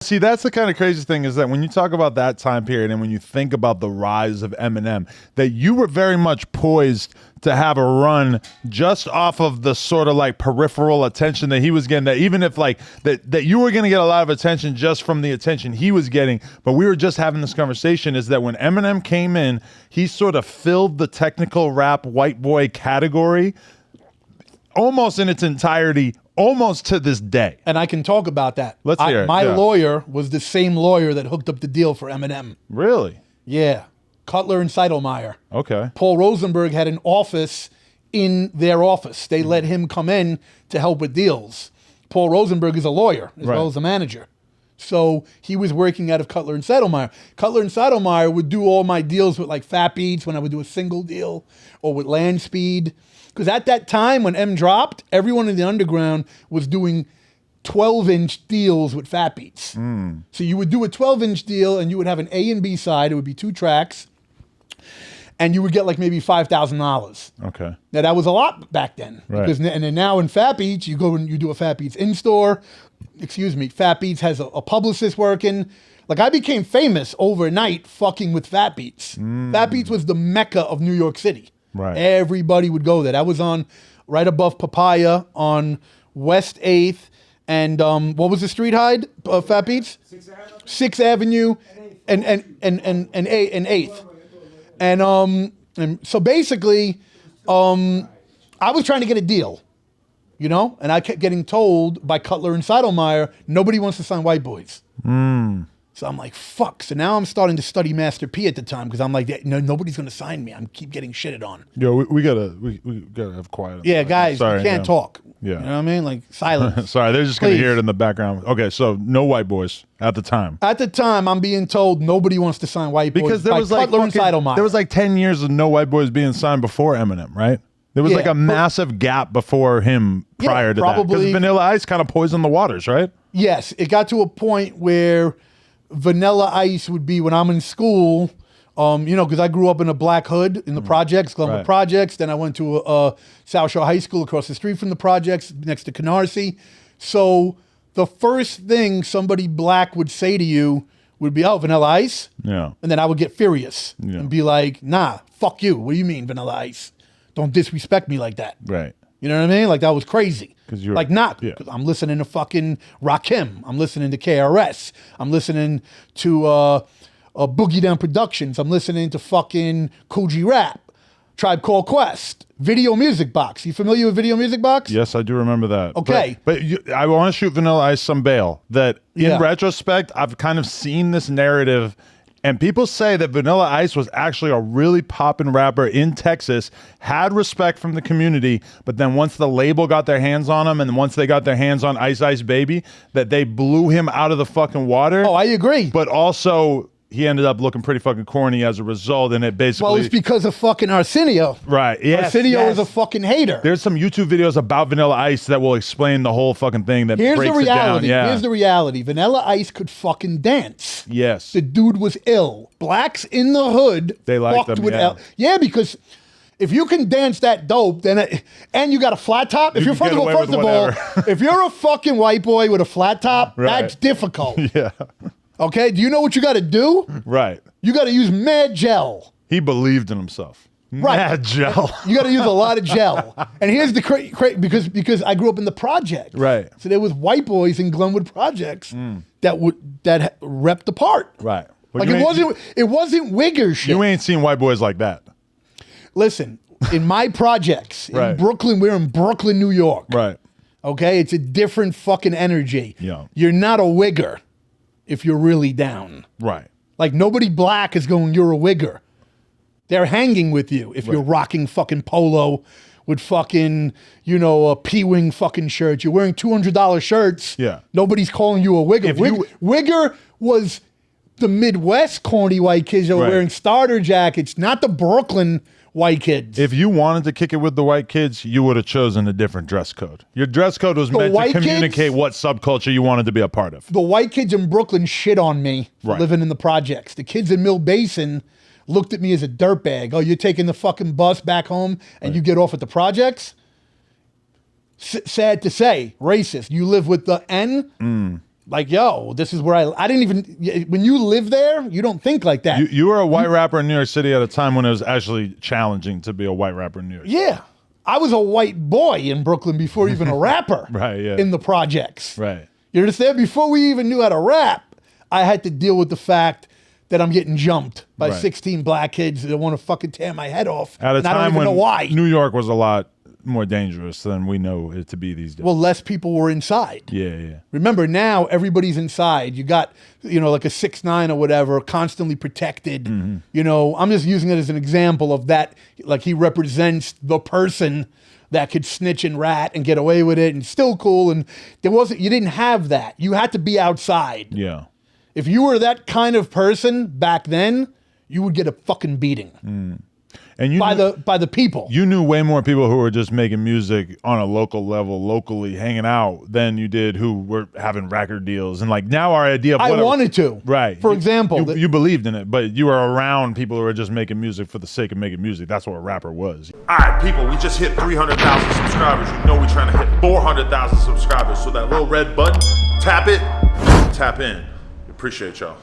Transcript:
See, that's the kind of crazy thing is that when you talk about that time period and when you think about the rise of Eminem, that you were very much poised to have a run just off of the sort of like peripheral attention that he was getting, that even if like that you were going to get a lot of attention just from the attention he was getting. But we were just having this conversation is that when Eminem came in, he sort of filled the technical rap white boy category almost in its entirety, almost to this day. And I can talk about that. Let's hear it. My lawyer was the same lawyer that hooked up the deal for Eminem. Really? Yeah. Cutler and Seidelmeyer. Okay. Paul Rosenberg had an office in their office. They let him come in to help with deals. Paul Rosenberg is a lawyer as well as a manager. So he was working out of Cutler and Seidelmeyer. Cutler and Seidelmeyer would do all my deals with like Fat Beats when I would do a single deal or with Land Speed. Because at that time when M dropped, everyone in the underground was doing 12-inch deals with Fat Beats. So you would do a 12-inch deal and you would have an A and B side. It would be 2 tracks. And you would get like maybe $5,000. Okay. Now that was a lot back then. Right. Because, and then now in Fat Beats, you go and you do a Fat Beats in-store. Excuse me, Fat Beats has a publicist working. Like I became famous overnight fucking with Fat Beats. Fat Beats was the mecca of New York City. Right. Everybody would go there. That was on right above Papaya on West 8th. And what was the street hide of Fat Beats? 6th Avenue and 8th. And so basically, I was trying to get a deal, you know? And I kept getting told by Cutler and Seidelmeyer, nobody wants to sign white boys. So I'm like, fuck. So now I'm starting to study Master P at the time because I'm like, no, nobody's going to sign me. I'm keep getting shitted on. Yo, we gotta have quiet. Yeah, guys, Sorry, you can't talk. Yeah. You know what I mean? Like silence. Sorry, they're just going to hear it in the background. Okay, so no white boys at the time. At the time, I'm being told nobody wants to sign white boys Because there by was like Cutler and Seidelmeyer. there was like 10 years of no white boys being signed before Eminem, right? There was like a massive gap before him prior to that. Because Vanilla Ice kind of poisoned the waters, right? Yes, it got to a point where Vanilla Ice would be when I'm in school, you know, because I grew up in a black hood in the projects, Glenwood Projects. Then I went to South Shore High School across the street from the projects next to Canarsie. So the first thing somebody black would say to you would be, oh, Vanilla Ice? Yeah. And then I would get furious and be like, nah, fuck you. What do you mean, Vanilla Ice? Don't disrespect me like that. Right. You know what I mean? Like that was crazy. Because you're like not because I'm listening to fucking Rakim. I'm listening to KRS. I'm listening to Boogie Down Productions. I'm listening to fucking Coogee Rap, Tribe Called Quest, Video Music Box. You familiar with Video Music Box? Yes, I do remember that. Okay. But I want to shoot Vanilla Ice some bail that in retrospect, I've kind of seen this narrative. And people say that Vanilla Ice was actually a really poppin' rapper in Texas, had respect from the community, but then once the label got their hands on him and once they got their hands on Ice Ice Baby, that they blew him out of the fucking water. Oh, I agree. But also, he ended up looking pretty fucking corny as a result, and it basically... Well, it's because of fucking Arsenio. Right, yes. Arsenio is a fucking hater. There's some YouTube videos about Vanilla Ice that will explain the whole fucking thing that breaks it down. Here's the reality. Vanilla Ice could fucking dance. Yes. The dude was ill. Blacks in the hood they liked him, yeah, because if you can dance that dope, then and you got a flat top. If first of all, if you're a fucking white boy with a flat top, that's difficult. Yeah. Okay, do you know what you got to do? Right. You got to use mad gel. He believed in himself. Right. Mad gel. You got to use a lot of gel. And here's the because I grew up in the project. Right. So there was white boys in Glenwood Projects that repped the part. Right. Like it wasn't wigger shit. You ain't seen white boys like that. Listen, in my projects Right. in Brooklyn, we're in Brooklyn, New York. Right. Okay, it's a different fucking energy. Yeah. You're not a wigger if you're really down. Right. Like nobody black is going, you're a wigger. They're hanging with you if you're rocking fucking polo with fucking, you know, a P-Wing fucking shirt. You're wearing $200 shirts. Yeah. Nobody's calling you a wigger. Wigger was the Midwest corny white kids that were wearing starter jackets, not the Brooklyn white kids. If you wanted to kick it with the white kids, you would have chosen a different dress code. Your dress code was meant to communicate what subculture you wanted to be a part of. The white kids in Brooklyn shit on me for living in the projects. The kids in Mill Basin looked at me as a dirtbag. Oh, you're taking the fucking bus back home and you get off at the projects? Sad to say, racist. You live with the N, like, yo, this is where I didn't even, when you live there, you don't think like that. You were a white rapper in New York City at a time when it was actually challenging to be a white rapper in New York City. Yeah. I was a white boy in Brooklyn before even a rapper. Right, yeah. In the projects. Right. You understand? Before we even knew how to rap, I had to deal with the fact that I'm getting jumped by 16 black kids that want to fucking tear my head off. At a and I don't time even when know why. New York was a lot more dangerous than we know it to be these days. Well, less people were inside. Yeah. Remember, now everybody's inside. You got, like a 6'9" or whatever, constantly protected. I'm just using it as an example of that. Like, he represents the person that could snitch and rat and get away with it and still cool. And you didn't have that. You had to be outside. Yeah. If you were that kind of person back then, you would get a fucking beating. And you by the people. You knew way more people who were just making music on a local level, locally hanging out, than you did who were having record deals. And like now our idea of I wanted to. Right. For example. You believed in it, but you were around people who were just making music for the sake of making music. That's what a rapper was. All right, people, we just hit 300,000 subscribers. You know we're trying to hit 400,000 subscribers. So that little red button, tap it, tap in. Appreciate y'all.